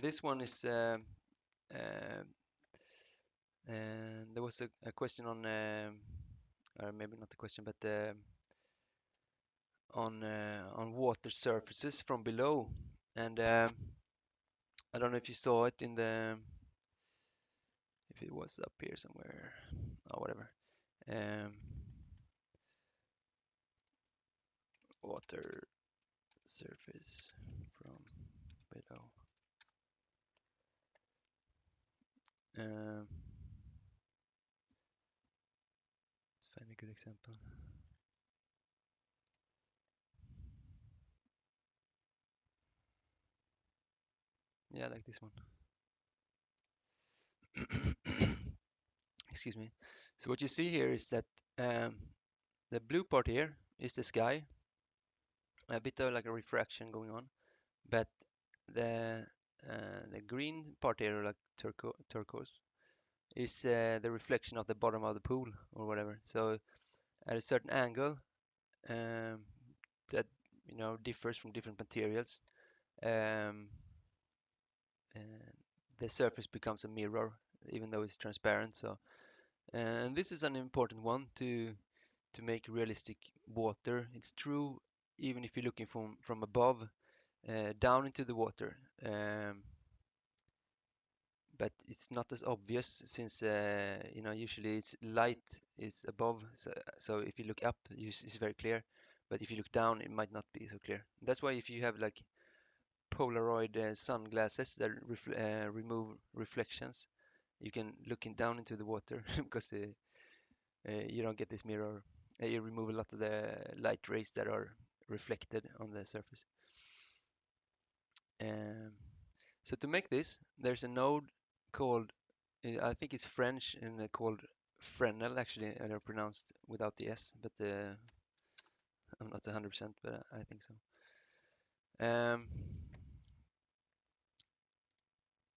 this one is and there was a question on or maybe not a question, but on water surfaces from below, and I don't know if you saw it in the, if it was up here somewhere or whatever. um, Water surface from below. Let's find a good example. Yeah, like this one. Excuse me. So what you see here is that um, the blue part here is the sky, a bit of like a refraction going on, but the the green part here, like turquoise, is the reflection of the bottom of the pool or whatever. So at a certain angle, um, that differs from different materials, um, and the surface becomes a mirror, even though it's transparent. So, and this is an important one to make realistic water. It's true even if you're looking from above down into the water. But it's not as obvious since usually it's light is above, so if you look up it's very clear, but if you look down it might not be so clear. That's why if you have like Polaroid sunglasses that remove reflections, you can looking down into the water because you don't get this mirror. You remove a lot of the light rays that are reflected on the surface. um, so to make this, there's a node called, I think it's French, and called Fresnel actually, and they're pronounced without the S, but I'm not 100%, but I think so.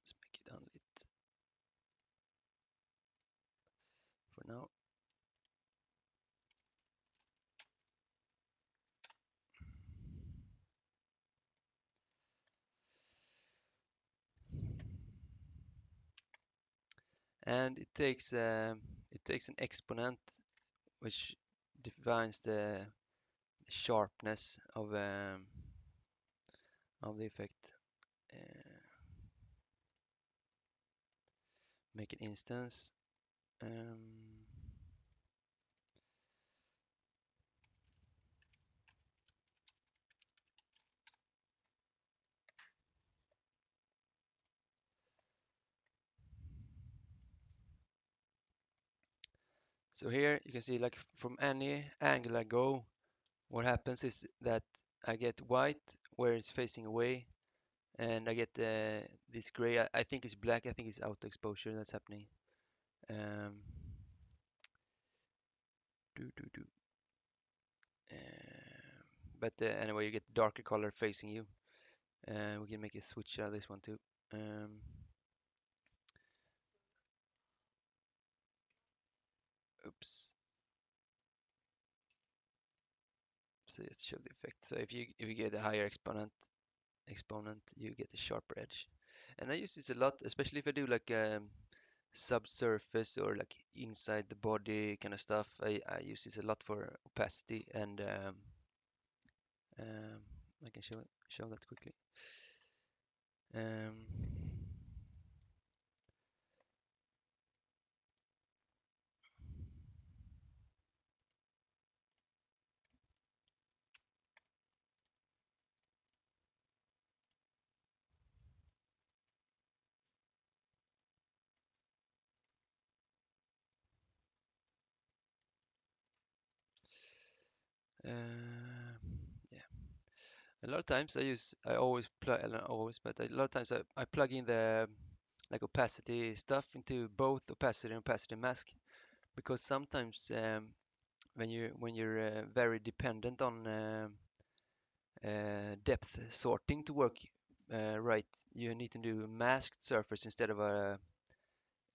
Let's make it unlit for now. And it takes an exponent which defines the sharpness of the effect. Uh, Make an instance. So here you can see, like, from any angle I go, what happens is that I get white where it's facing away, and I get this gray. I think it's black. I think it's auto exposure that's happening. Um, do do do. But anyway, you get darker color facing you. We can make a switch out of this one too. Um, Oops. So just show the effect. So if you get a higher exponent, you get a sharper edge. And I use this a lot, especially if I do like subsurface or like inside the body kind of stuff. I use this a lot for opacity, and um, I can show that quickly. Um, yeah. A lot of times I always plug, not always, but a lot of times I plug in the like opacity stuff into both opacity and opacity mask, because sometimes when you're very dependent on depth sorting to work right, you need to do a masked surface instead of a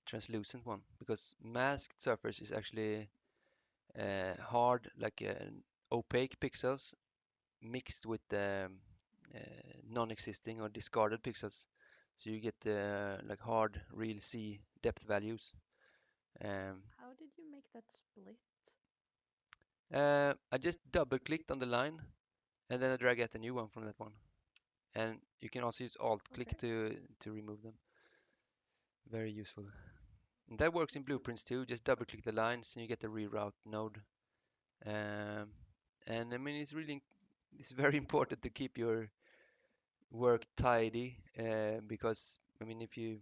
translucent one, because masked surface is actually hard, like opaque pixels mixed with non-existing or discarded pixels. so you get like hard, real sea depth values. How did you make that split? I just double clicked on the line and then I drag out a new one from that one. And you can also use Alt click Okay. to remove them. Very useful. And that works in blueprints too. Just double click the lines and you get the reroute node. Um, and I mean, it's very important to keep your work tidy because I mean, if you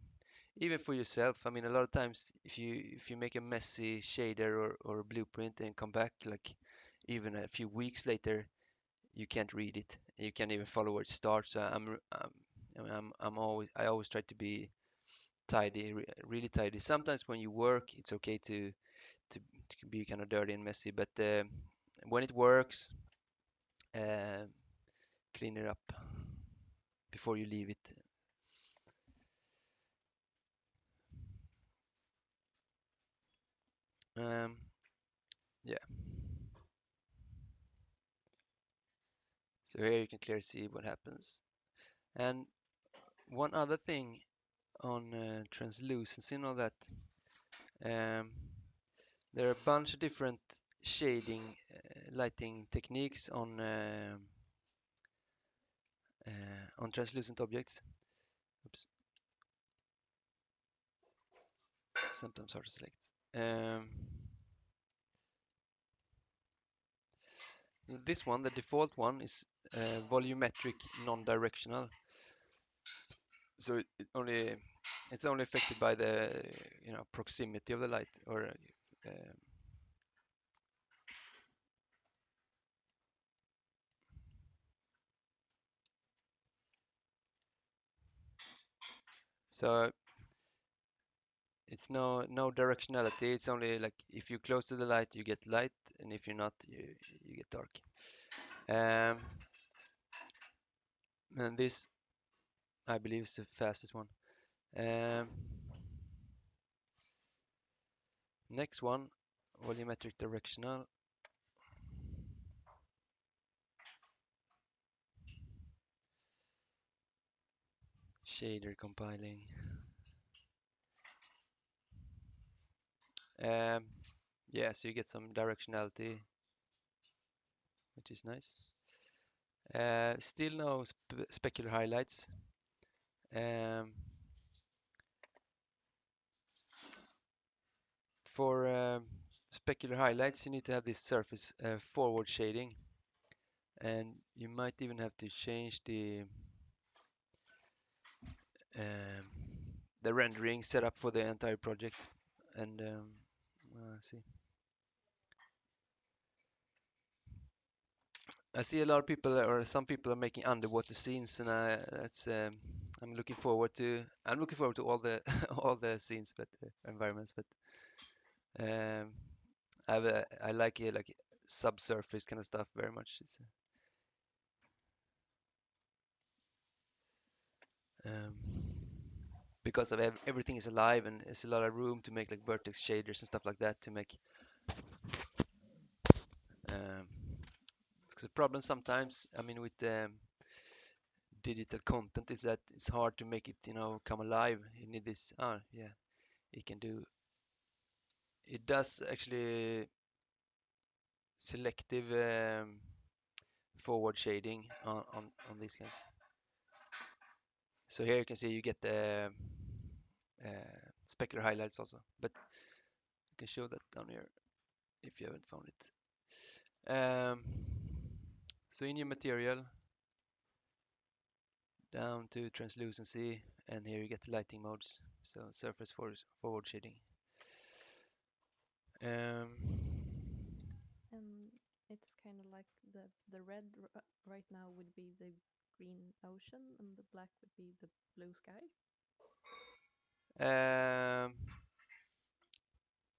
even for yourself, I mean, a lot of times if you make a messy shader or a blueprint and come back like even a few weeks later, you can't read it. You can't even follow where it starts. So I mean, I always try to be tidy, really tidy. Sometimes when you work, it's okay to be kind of dirty and messy, but when it works, uh, clean it up before you leave it. Um, yeah. So here you can clearly see what happens. And one other thing on translucency and all that, um, there are a bunch of different shading, lighting techniques on translucent objects. Oops, sometimes hard to select. This one, the default one, is volumetric non-directional. So it's only affected by the proximity of the light or so it's no directionality. It's only like if you're close to the light, you get light, and if you're not, you get dark. Um, and this, I believe, is the fastest one. Um, Next one, volumetric directional shader compiling. Um, yeah, so you get some directionality, which is nice. Still no specular highlights. Um, for specular highlights, you need to have this surface forward shading, and you might even have to change um, the rendering setup for the entire project. And see, I see a lot of people or some people are making underwater scenes, and I'm looking forward to all the all the scenes, but environments, but um, I like it like subsurface kind of stuff very much. Um, because of everything is alive and there's a lot of room to make like vertex shaders and stuff like that to make. Um, 'Cause the problem sometimes, I mean, with digital content is that it's hard to make it, come alive. You need this. Ah, yeah, it can do. It does actually selective forward shading on these guys. So here you can see you get the specular highlights also, but you can show that down here if you haven't found it. So in your material, down to translucency, and here you get the lighting modes. So surface forward shading. Um, And it's kind of like the red right now would be the green ocean, and the black would be the blue sky. um,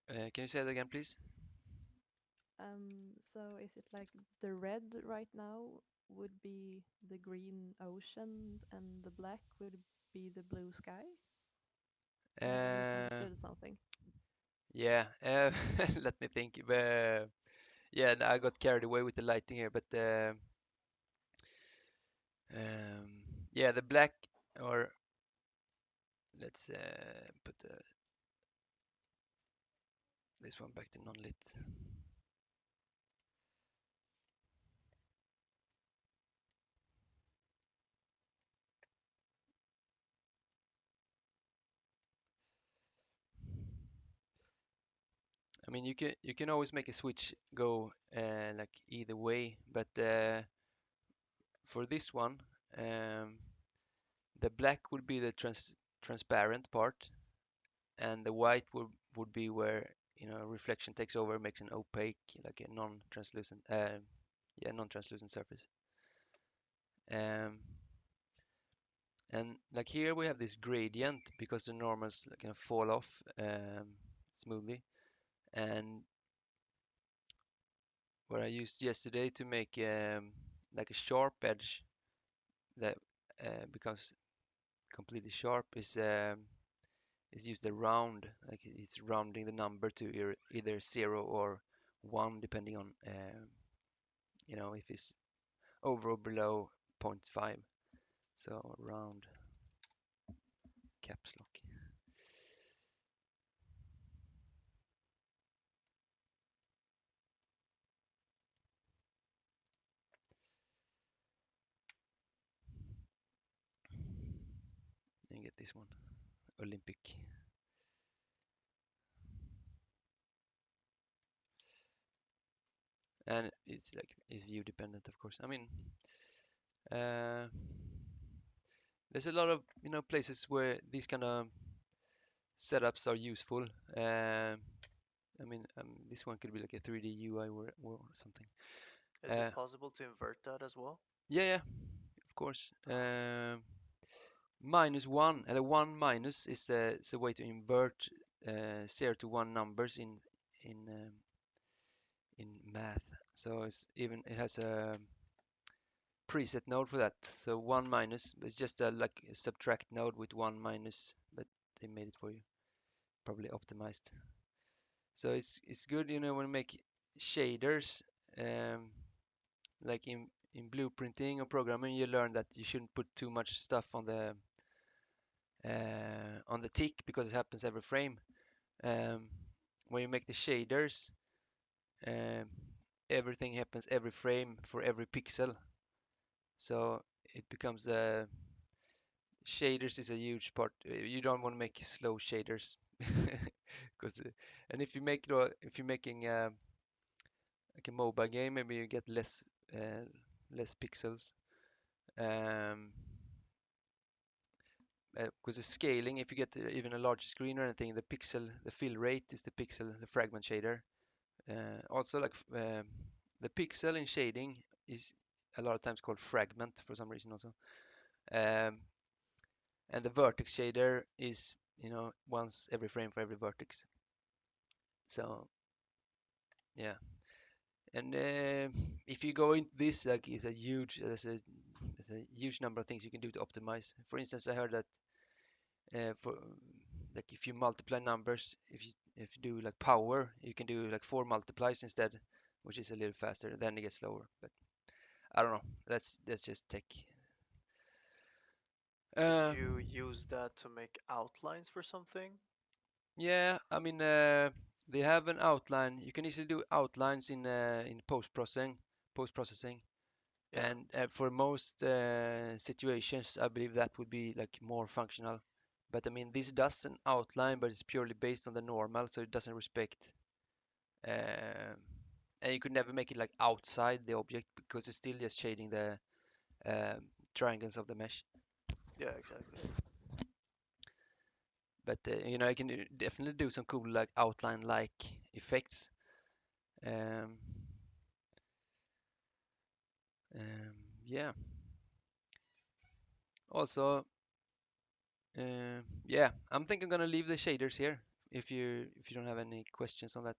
can you say that again, please? So is it like the red right now would be the green ocean, and the black would be the blue sky? Or have I Uh, misunderstood something? yeah, let me think. Yeah, I got carried away with the lighting here, but um, yeah, the black or let's put this one back to non-lit. I mean, you can always make a switch go like either way, but for this one, um, the black would be the transparent part, and the white would be where reflection takes over, makes an opaque, like a non-translucent, yeah, non-translucent surface. Um, and like here we have this gradient because the normals kind of fall off smoothly, and what I used yesterday to make like a sharp edge that becomes completely sharp is use the round, like it's rounding the number to either 0 or 1 depending on if it's over or below zero point 0.5. So round caps lock. And get this one, Olympic. And it's view dependent, of course. I mean, uh, there's a lot of places where these kind of setups are useful. I mean, this one could be like a 3D UI or something. Is it possible to invert that as well? Yeah, of course. Oh. -1 and a 1 minus is the way to invert 0 to 1 numbers in in math. So it has a preset node for that. So 1 minus is just like a subtract node with 1 minus, but they made it for you, probably optimized. So it's good, when you make shaders, like in blueprinting or programming, you learn that you shouldn't put too much stuff on the tick because it happens every frame. Um, when you make the shaders, um, everything happens every frame for every pixel. So it becomes shaders is a huge part. You don't want to make slow shaders because and if you're making like a mobile game, maybe you get less pixels. Um, because the scaling, if you get even a large screen or anything, the fill rate is the pixel, the fragment shader. Also, like the pixel in shading is a lot of times called fragment for some reason also. Um, and the vertex shader is, once every frame for every vertex. So yeah, and if you go into this, like, there's a huge number of things you can do to optimize. For instance, I heard that for like if you multiply numbers, if you do like power, you can do like 4 multiplies instead, which is a little faster. Then it gets slower, but I don't know. That's just tech. Could Uh, you use that to make outlines for something? yeah, I mean they have an outline. You can easily do outlines in post processing, Yeah. and for most situations, I believe that would be like more functional. But I mean, this does an outline, but it's purely based on the normal, so it doesn't respect. Um, and you could never make it like outside the object because it's still just shading the triangles of the mesh. Yeah, exactly. But I can definitely do some cool like outline-like effects. Um, um, yeah. Also, yeah, I'm thinking I'm gonna leave the shaders here if you don't have any questions on that.